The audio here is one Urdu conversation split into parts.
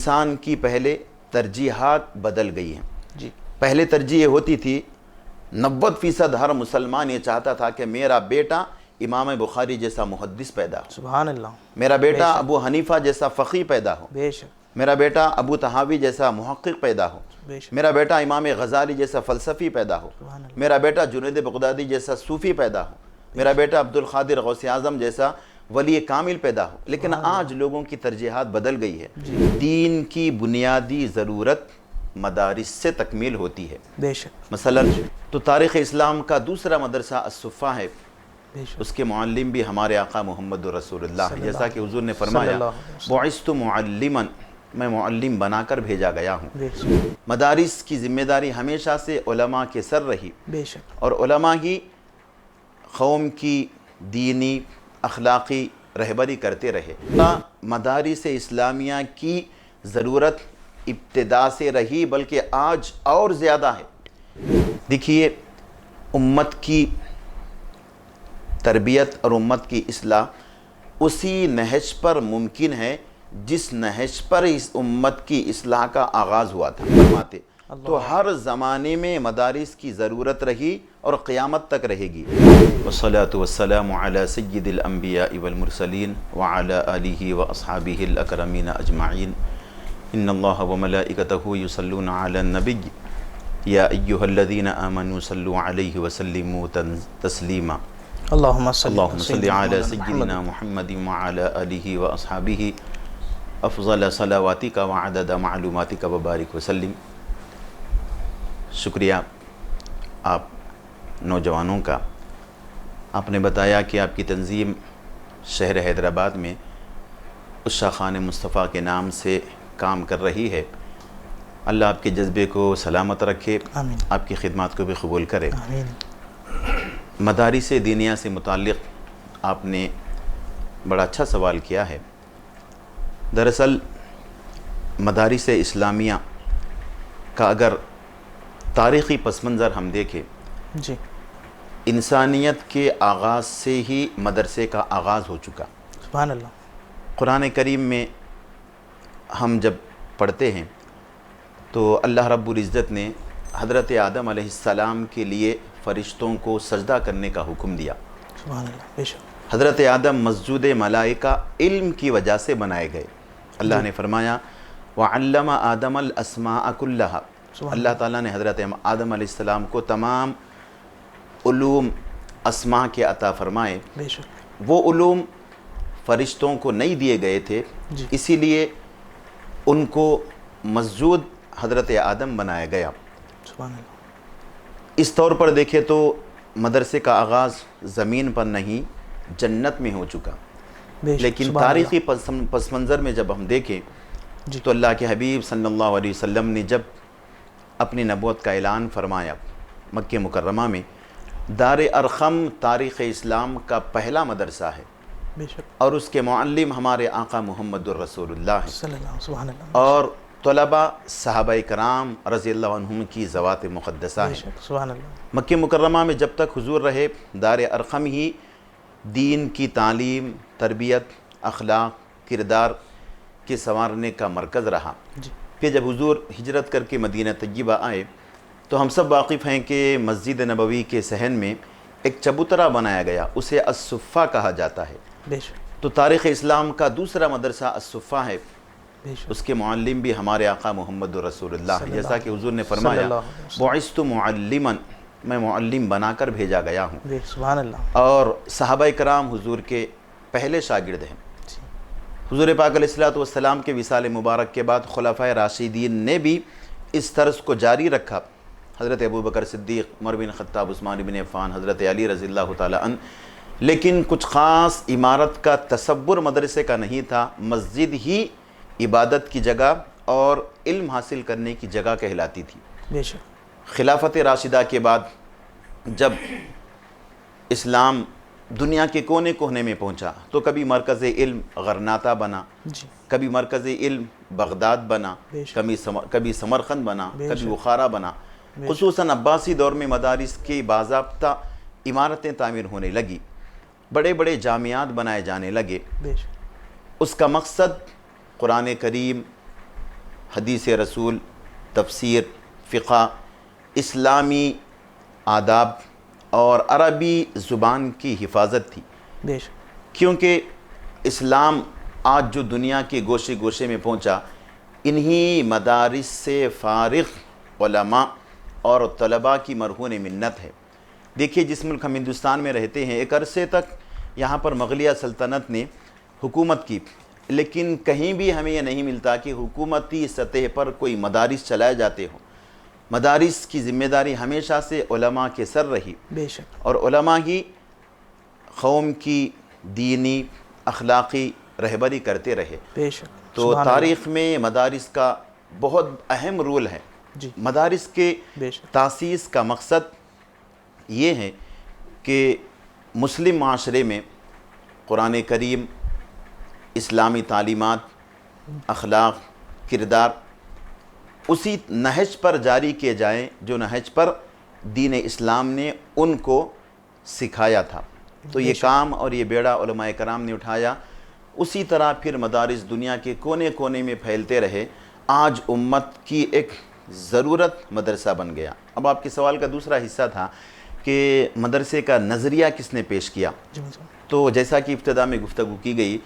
انسان کی پہلے ترجیحات بدل گئی ہیں جی پہلے ترجیح یہ ہوتی تھی 90% ہر مسلمان یہ چاہتا تھا کہ میرا بیٹا امام بخاری جیسا محدث پیدا ہو، سبحان اللہ، میرا بیٹا ابو حنیفہ جیسا فقیہ پیدا ہو، بے شک میرا بیٹا ابو طحاوی جیسا محقق پیدا ہو، بے شک، میرا بیٹا امام غزالی جیسا فلسفی پیدا ہو، سبحان اللہ، میرا بیٹا جنید بغدادی جیسا صوفی پیدا ہو، میرا بیٹا عبد القادر غوث اعظم جیسا ولی کامل پیدا ہو۔ لیکن آج لوگوں کی ترجیحات بدل گئی ہے۔ دین کی بنیادی ضرورت مدارس سے تکمیل ہوتی ہے۔ بے شک، مثلا تو تاریخ اسلام کا دوسرا مدرسہ الصفہ ہے، بے شک، اس کے معلم بھی ہمارے آقا محمد رسول اللہ ہیں، جیسا کہ حضور نے فرمایا صلی اللہ علیہ وسلم، بعثت معلما، میں معلم بنا کر بھیجا گیا ہوں۔ بے شک، مدارس کی ذمہ داری ہمیشہ سے علماء کے سر رہی، بے شک، اور علماء ہی قوم کی دینی اخلاقی رہبری کرتے رہے۔ مدارس اسلامیہ کی ضرورت ابتدا سے رہی، بلکہ آج اور زیادہ ہے۔ دیکھیے، امت کی تربیت اور امت کی اصلاح اسی نہج پر ممکن ہے جس نہج پر اس امت کی اصلاح کا آغاز ہوا تھا۔ فرماتے تو ہر زمانے میں مدارس کی ضرورت رہی اور قیامت تک رہے گی۔ والصلاة والسلام على سید الانبیاء والمرسلین وعلى آلہ واصحابہ الاکرمین اجمعین۔ ان اللہ وملائکتہ یصلون علی النبی یا ایہا الذین آمنوا صلوا علیہ وسلموا تسلیما۔ اللہم اللہم صلی علی سیدنا محمد وعلی آلہ واصحابہ افضل صلواتک وعدد معلوماتک وبارک وسلم۔ شکریہ آپ نوجوانوں کا۔ آپ نے بتایا کہ آپ کی تنظیم شہر حیدرآباد میں عشا خان مصطفیٰ کے نام سے کام کر رہی ہے۔ اللہ آپ کے جذبے کو سلامت رکھے، آمین، آپ کی خدمات کو بھی قبول کرے۔ آمین، مدارس دینیہ سے متعلق آپ نے بڑا اچھا سوال کیا ہے۔ دراصل مدارس اسلامیہ کا اگر تاریخی پس منظر ہم دیکھیں، جی انسانیت کے آغاز سے ہی مدرسے کا آغاز ہو چکا۔ سبحان اللہ، قرآن کریم میں ہم جب پڑھتے ہیں تو اللہ رب العزت نے حضرت آدم علیہ السلام کے لیے فرشتوں کو سجدہ کرنے کا حکم دیا۔ سبحان اللہ، بے شک، حضرت آدم مسجود ملائکہ علم کی وجہ سے بنائے گئے۔ اللہ نے فرمایا وَعَلَّمَ آدَمَ الْأَسْمَاءَ كُلَّهَا، اللہ تعالیٰ نے حضرت آدم علیہ السلام کو تمام علوم اسماء کے عطا فرمائے۔ بے شک، وہ علوم فرشتوں کو نہیں دیے گئے تھے، جی، اسی لیے ان کو مسجود حضرت آدم بنایا گیا۔ سبحان اللہ، اس طور پر دیکھے تو مدرسے کا آغاز زمین پر نہیں جنت میں ہو چکا۔ بے شک، لیکن سبحان اللہ، تاریخی پس منظر میں جب ہم دیکھیں جی، تو اللہ کے حبیب صلی اللہ علیہ وسلم نے جب اپنی نبوت کا اعلان فرمایا مکہ مکرمہ میں، دار ارقم تاریخ اسلام کا پہلا مدرسہ ہے، بے شک، اور اس کے معلم ہمارے آقا محمد الرسول اللہ ہیں، صلی اللہ، سبحان اللہ، اور طلباء صحابہ کرام رضی اللہ عنہم کی ذوات مقدسہ بے ہیں۔ شک، سبحان اللہ، مکہ مکرمہ میں جب تک حضور رہے، دار ارقم ہی دین کی تعلیم، تربیت، اخلاق، کردار کے سنوارنے کا مرکز رہا۔ جی، کہ جب حضور ہجرت کر کے مدینہ طیبہ آئے تو ہم سب واقف ہیں کہ مسجد نبوی کے صحن میں ایک چبوترا بنایا گیا، اسے الصفہ کہا جاتا ہے۔ بے شک، تو تاریخ اسلام کا دوسرا مدرسہ الصفہ ہے، بے شک، اس کے معلم بھی ہمارے آقا محمد رسول اللہ ہیں، جیسا کہ حضور نے صلی فرمایا اللہ علیہ وسلم، بعثت معلما، میں معلم بنا کر بھیجا گیا ہوں۔ بے سبحان اللہ، اور صحابہ کرام حضور کے پہلے شاگرد ہیں۔ جی، حضور پاک علیہ الصلوۃ والسلام کے وصال مبارک کے بعد خلفائے راشدین نے بھی اس طرز کو جاری رکھا۔ حضرت ابوبکر صدیق، عمر بن خطاب، عثمان بن عفان، حضرت علی رضی اللہ تعالی عنہ۔ لیکن کچھ خاص عمارت کا تصور مدرسے کا نہیں تھا، مسجد ہی عبادت کی جگہ اور علم حاصل کرنے کی جگہ کہلاتی تھی۔ بے شک، خلافت راشدہ کے بعد جب اسلام دنیا کے کونے کونے میں پہنچا تو کبھی مرکز علم غرناطہ بنا، جی، کبھی مرکز علم بغداد بنا، بے شک، کبھی سمرقند بنا، بے کبھی شک، بخارا بنا۔ خصوصاً عباسی دور میں مدارس کی باضابطہ عمارتیں تعمیر ہونے لگی، بڑے بڑے جامعات بنائے جانے لگے۔ بے شک، اس کا مقصد قرآن کریم حدیث رسول، تفسیر، فقہ، اسلامی آداب اور عربی زبان کی حفاظت تھی، بے شک کیونکہ اسلام آج جو دنیا کے گوشے گوشے میں پہنچا انہی مدارس سے فارغ علماء اور طلباء کی مرہون منت ہے۔ دیکھیے جس ملک ہم ہندوستان میں رہتے ہیں، ایک عرصے تک یہاں پر مغلیہ سلطنت نے حکومت کی، لیکن کہیں بھی ہمیں یہ نہیں ملتا کہ حکومتی سطح پر کوئی مدارس چلائے جاتے ہوں۔ مدارس کی ذمہ داری ہمیشہ سے علماء کے سر رہی، بے شک اور علماء ہی قوم کی دینی اخلاقی رہبری کرتے رہے۔ بے شک تو سبحان تاریخ میں مدارس کا بہت اہم رول ہے۔ اللہ۔ جی مدارس کے بے شک تاسیس کا مقصد یہ ہے کہ مسلم معاشرے میں قرآن کریم، اسلامی تعلیمات، اخلاق، کردار اسی نہج پر جاری کیے جائیں جو نہج پر دین اسلام نے ان کو سکھایا تھا۔ تو یہ کام اور یہ بیڑا علماء کرام نے اٹھایا، اسی طرح پھر مدارس دنیا کے کونے کونے میں پھیلتے رہے، آج امت کی ایک ضرورت مدرسہ بن گیا۔ اب آپ کے سوال کا دوسرا حصہ تھا کہ مدرسے کا نظریہ کس نے پیش کیا، جی تو جیسا کہ ابتدا میں گفتگو کی گئی،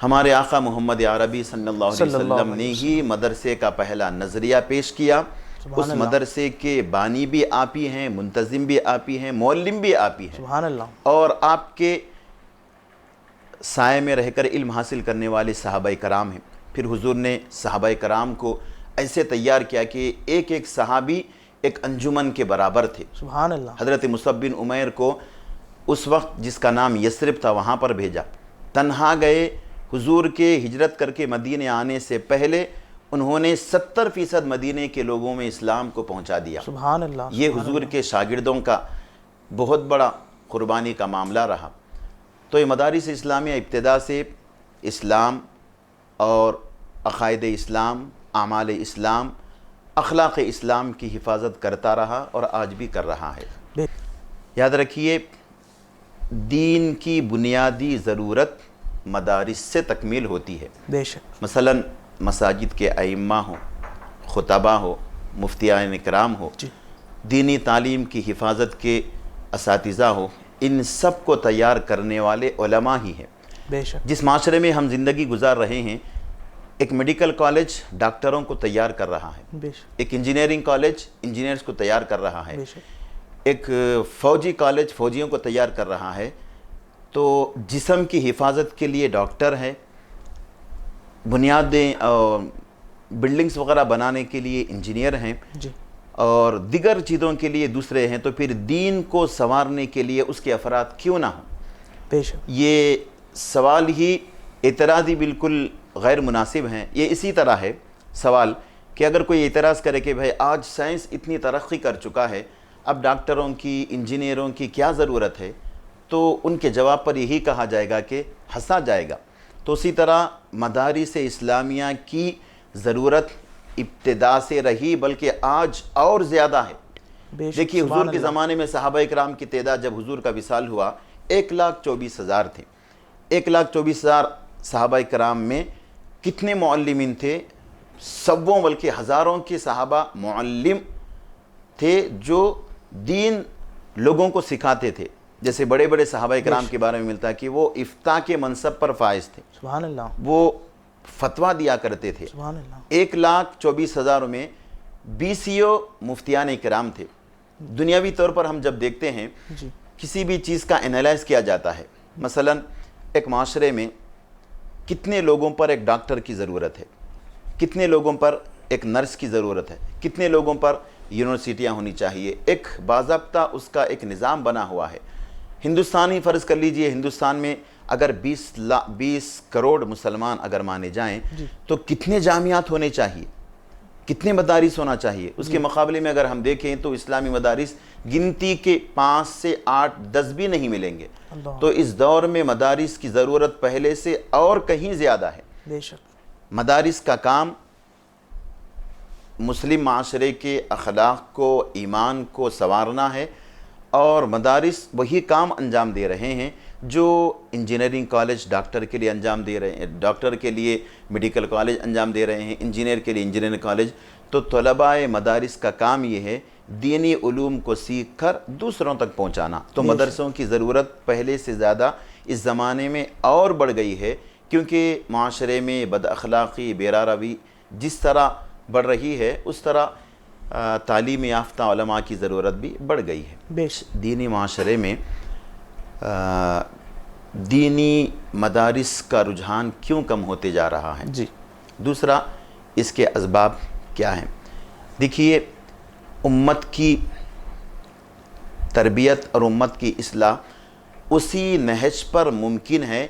ہمارے آقا محمد عربی صلی اللہ علیہ وسلم نے ہی مدرسے کا پہلا نظریہ پیش کیا۔ اس مدرسے کے بانی بھی آپ ہی ہیں، منتظم بھی آپ ہی ہیں، معلم بھی آپ ہی ہیں، سبحان اللہ۔ اور آپ کے سائے میں رہ کر علم حاصل کرنے والے صحابہ کرام ہیں۔ پھر حضور نے صحابہ کرام کو ایسے تیار کیا کہ ایک ایک صحابی ایک انجمن کے برابر تھے۔ سبحان اللہ۔ حضرت مصعب بن عمیر کو اس وقت جس کا نام یثرب تھا وہاں پر بھیجا، تنہا گئے۔ حضور کے ہجرت کر کے مدینے آنے سے پہلے انہوں نے 70% مدینے کے لوگوں میں اسلام کو پہنچا دیا۔ سبحان اللہ۔ یہ حضور کے شاگردوں کا بہت بڑا قربانی کا معاملہ رہا۔ تو یہ مدارس اسلامیہ ابتدا سے اسلام اور عقائد اسلام، اعمال اسلام، اخلاق اسلام کی حفاظت کرتا رہا اور آج بھی کر رہا ہے۔ بے یاد رکھیے، دین کی بنیادی ضرورت مدارس سے تکمیل ہوتی ہے۔ بے شک مثلا مساجد کے ائمہ ہوں، خطبہ ہو، مفتیان کرام ہو، جی دینی تعلیم کی حفاظت کے اساتذہ ہو، ان سب کو تیار کرنے والے علماء ہی ہیں۔ بے شک جس معاشرے میں ہم زندگی گزار رہے ہیں، ایک میڈیکل کالج ڈاکٹروں کو تیار کر رہا ہے، بے شک ایک انجینئرنگ کالج انجینئرز کو تیار کر رہا ہے، بے شک ایک فوجی کالج فوجیوں کو تیار کر رہا ہے۔ تو جسم کی حفاظت کے لیے ڈاکٹر ہے، بنیادیں اور بلڈنگز وغیرہ بنانے کے لیے انجینئر ہیں، جی اور دیگر چیزوں کے لیے دوسرے ہیں، تو پھر دین کو سنوارنے کے لیے اس کے افراد کیوں نہ ہوں؟ بے شک یہ سوال ہی اعتراضی بالکل غیر مناسب ہیں۔ یہ اسی طرح ہے سوال کہ اگر کوئی اعتراض کرے کہ بھائی آج سائنس اتنی ترقی کر چکا ہے، اب ڈاکٹروں کی، انجینئروں کی کیا ضرورت ہے، تو ان کے جواب پر یہی کہا جائے گا کہ ہنسا جائے گا۔ تو اسی طرح مدارس اسلامیہ کی ضرورت ابتدا سے رہی، بلکہ آج اور زیادہ ہے۔ بے شک دیکھیے سبحان حضور کے اللہ۔ زمانے میں صحابہ اکرام کی تعداد جب حضور کا وصال ہوا 1,24,000 تھے۔ 1,24,000 صحابہ اکرام میں کتنے معلمین تھے؟ سووں بلکہ ہزاروں کے صحابہ معلم تھے جو دین لوگوں کو سکھاتے تھے۔ جیسے بڑے بڑے صحابہ اکرام کے بارے میں ملتا ہے کہ وہ افتاء کے منصب پر فائز تھے، سبحان اللہ۔ وہ فتویٰ دیا کرتے تھے۔ سبحان اللہ۔ 1,24,000 میں 20 مفتیان کرام تھے۔ دنیاوی طور پر ہم جب دیکھتے ہیں جی کسی بھی چیز کا انالائز کیا جاتا ہے، مثلا ایک معاشرے میں کتنے لوگوں پر ایک ڈاکٹر کی ضرورت ہے، کتنے لوگوں پر ایک نرس کی ضرورت ہے، کتنے لوگوں پر یونیورسٹیاں ہونی چاہیے، ایک باضابطہ اس کا ایک نظام بنا ہوا ہے۔ ہندوستان ہی فرض کر لیجئے، ہندوستان میں اگر 20 کروڑ مسلمان اگر مانے جائیں تو کتنے جامعات ہونے چاہیے، کتنے مدارس ہونا چاہیے؟ اس کے مقابلے میں اگر ہم دیکھیں تو اسلامی مدارس گنتی کے 5 سے 8 10 بھی نہیں ملیں گے۔ اللہ تو اس دور میں مدارس کی ضرورت پہلے سے اور کہیں زیادہ ہے۔ بے شک مدارس کا کام مسلم معاشرے کے اخلاق کو، ایمان کو سنوارنا ہے، اور مدارس وہی کام انجام دے رہے ہیں جو انجینئرنگ کالج ڈاکٹر کے لیے انجام دے رہے ہیں، ڈاکٹر کے لیے میڈیکل کالج انجام دے رہے ہیں، انجینئر کے لیے انجینئرنگ کالج. تو طلباء مدارس کا کام یہ ہے دینی علوم کو سیکھ کر دوسروں تک پہنچانا. تو مدرسوں کی ضرورت پہلے سے زیادہ اس زمانے میں اور بڑھ گئی ہے، کیونکہ معاشرے میں بد اخلاقی، بیراروی جس طرح بڑھ رہی ہے اس طرح تعلیم یافتہ علماء کی ضرورت بھی بڑھ گئی ہے. بے شک. دینی معاشرے میں دینی مدارس کا رجحان کیوں کم ہوتے جا رہا ہے؟ جی. دوسرا اس کے اسباب کیا ہیں؟ دیکھیے، امت کی تربیت اور امت کی اصلاح اسی نہج پر ممکن ہے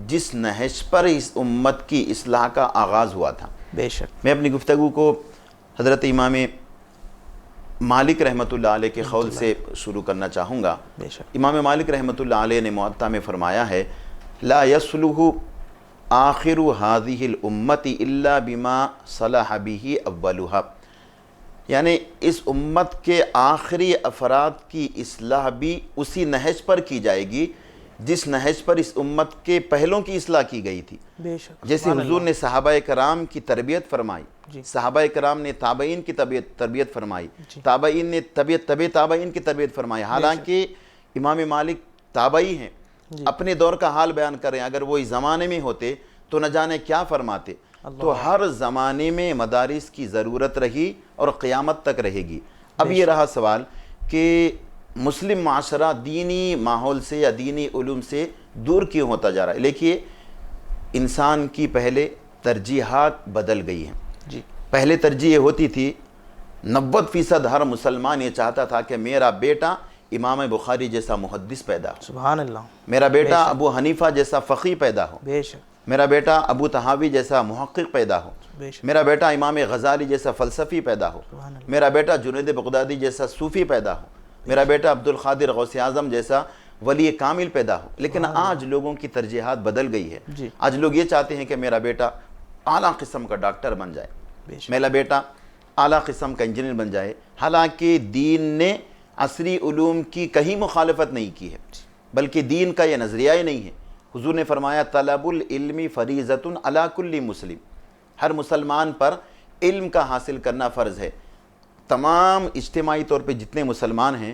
جس نہج پر اس امت کی اصلاح کا آغاز ہوا تھا. بے شک. میں اپنی گفتگو کو حضرت امام مالک رحمۃ اللہ علیہ کے قول سے شروع کرنا چاہوں گا. بے شک. امام مالک رحمۃ اللہ علیہ نے موطا میں فرمایا ہے لا يصلح آخر هذه الامت الا بما صلح به اولها، یعنی اس امت کے آخری افراد کی اصلاح بھی اسی نہج پر کی جائے گی جس نہج پر اس امت کے پہلوں کی اصلاح کی گئی تھی. بے شک. جیسے حضور نے صحابہ کرام کی تربیت فرمائی، صحابہ کرام نے تابعین کی تربیت فرمائی، تابعین نے تابعین کی تربیت فرمائی. حالانکہ امام مالک تابعی ہیں، اپنے دور کا حال بیان کر رہے ہیں، اگر وہ اس زمانے میں ہوتے تو نہ جانے کیا فرماتے. تو ہر زمانے میں مدارس کی ضرورت رہی اور قیامت تک رہے گی. اب یہ رہا سوال کہ مسلم معاشرہ دینی ماحول سے یا دینی علوم سے دور کیوں ہوتا جا رہا ہے؟ دیکھیے، انسان کی پہلے ترجیحات بدل گئی ہیں. جی. پہلے ترجیح یہ ہوتی تھی 90% ہر مسلمان یہ چاہتا تھا کہ میرا بیٹا امام بخاری جیسا محدث پیدا ہو، سبحان اللہ. میرا بیٹا ابو حنیفہ جیسا فقیہ پیدا ہو، بے شک. میرا بیٹا ابو طحاوی جیسا محقق پیدا ہو، بے شک. میرا بیٹا امام غزالی جیسا فلسفی پیدا ہو، سبحان اللہ. میرا بیٹا جنید بغدادی جیسا صوفی پیدا ہو، میرا بیٹا عبد القادر غوث اعظم جیسا ولی کامل پیدا ہو. لیکن آج لوگوں کی ترجیحات بدل گئی ہے. جی. آج لوگ یہ چاہتے ہیں کہ میرا بیٹا اعلیٰ قسم کا ڈاکٹر بن جائے، بے شک. میرا بیٹا اعلیٰ قسم کا انجینئر بن جائے. حالانکہ دین نے عصری علوم کی کہیں مخالفت نہیں کی ہے، بلکہ دین کا یہ نظریہ ہی نہیں ہے. حضور نے فرمایا طلب العلم فریضۃ علی کل مسلم، ہر مسلمان پر علم کا حاصل کرنا فرض ہے. تمام اجتماعی طور پہ جتنے مسلمان ہیں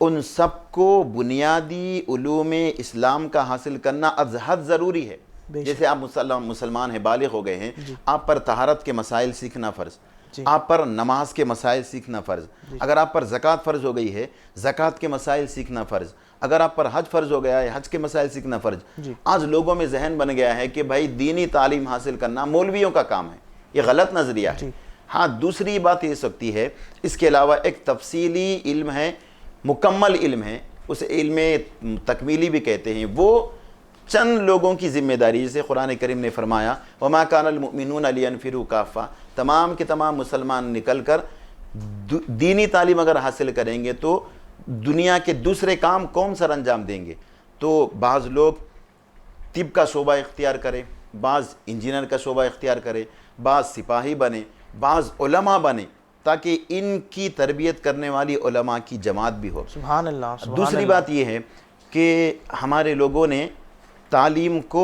ان سب کو بنیادی علوم اسلام کا حاصل از حد ضروری ہے. جیسے آپ مسلمان ہیں، بالغ ہو گئے ہیں، آپ پر طہارت کے مسائل سیکھنا فرض، آپ پر نماز کے مسائل سیکھنا فرض، اگر آپ پر زکوٰۃ فرض ہو گئی ہے زکوٰۃ کے مسائل سیکھنا فرض، اگر آپ پر حج فرض ہو گیا ہے حج کے مسائل سیکھنا فرض. آج لوگوں میں ذہن بن گیا ہے کہ بھائی دینی تعلیم حاصل کرنا مولویوں کا کام ہے. یہ غلط نظریہ ہے. ہاں، دوسری بات یہ سکتی ہے، اس کے علاوہ ایک تفصیلی علم ہے، مکمل علم ہے، اسے علم تکمیلی بھی کہتے ہیں. وہ چند لوگوں کی ذمہ داری، جیسے قرآن کریم نے فرمایا وَمَا كَانَ الْمُؤْمِنُونَ لِيَنْفِرُوا كَافَّةً، تمام کے تمام مسلمان نکل کر دینی تعلیم اگر حاصل کریں گے تو دنیا کے دوسرے کام کون سر انجام دیں گے. تو بعض لوگ طب کا شعبہ اختیار کریں، بعض انجینئر کا شعبہ اختیار کریں، بعض سپاہی بنے، بعض علماء بنے، تاکہ ان کی تربیت کرنے والی علماء کی جماعت بھی ہو. سبحان اللہ. دوسری بات یہ ہے کہ ہمارے لوگوں نے تعلیم کو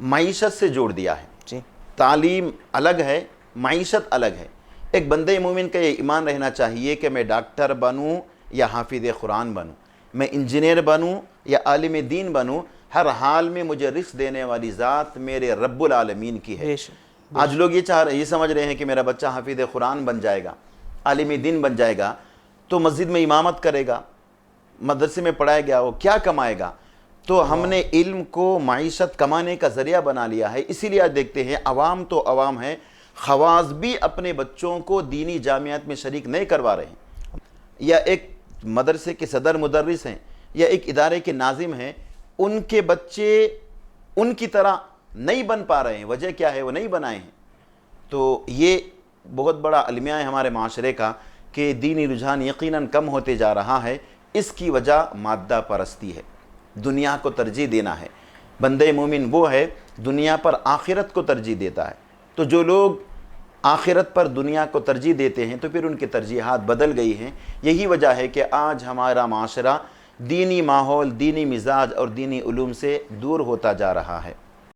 معیشت سے جوڑ دیا ہے. جی. تعلیم الگ ہے، معیشت الگ ہے. ایک بندے مومن کا یہ ایمان رہنا چاہیے کہ میں ڈاکٹر بنوں یا حافظ قرآن بنوں، میں انجینئر بنوں یا عالم دین بنوں، ہر حال میں مجھے رزق دینے والی ذات میرے رب العالمین کی ہے. آج لوگ یہ سمجھ رہے ہیں کہ میرا بچہ حافظ قرآن بن جائے گا، عالم دین بن جائے گا تو مسجد میں امامت کرے گا، مدرسے میں پڑھائے گا، وہ کیا کمائے گا. تو ہم نے علم کو معیشت کمانے کا ذریعہ بنا لیا ہے. اسی لیے آج دیکھتے ہیں عوام تو عوام ہے، خواص بھی اپنے بچوں کو دینی جامعات میں شریک نہیں کروا رہے ہیں. یا ایک مدرسے کے صدر مدرس ہیں یا ایک ادارے کے ناظم ہیں، ان کے بچے ان کی طرح نہیں بن پا رہے ہیں. وجہ کیا ہے؟ وہ نہیں بنائے ہیں. تو یہ بہت بڑا المیہ ہے ہمارے معاشرے کا کہ دینی رجحان یقیناً کم ہوتے جا رہا ہے. اس کی وجہ مادہ پرستی ہے، دنیا کو ترجیح دینا ہے. بندے مومن وہ ہے دنیا پر آخرت کو ترجیح دیتا ہے. تو جو لوگ آخرت پر دنیا کو ترجیح دیتے ہیں تو پھر ان کی ترجیحات بدل گئی ہیں۔ یہی وجہ ہے کہ آج ہمارا معاشرہ دینی ماحول، دینی مزاج اور دینی علوم سے دور ہوتا جا رہا ہے۔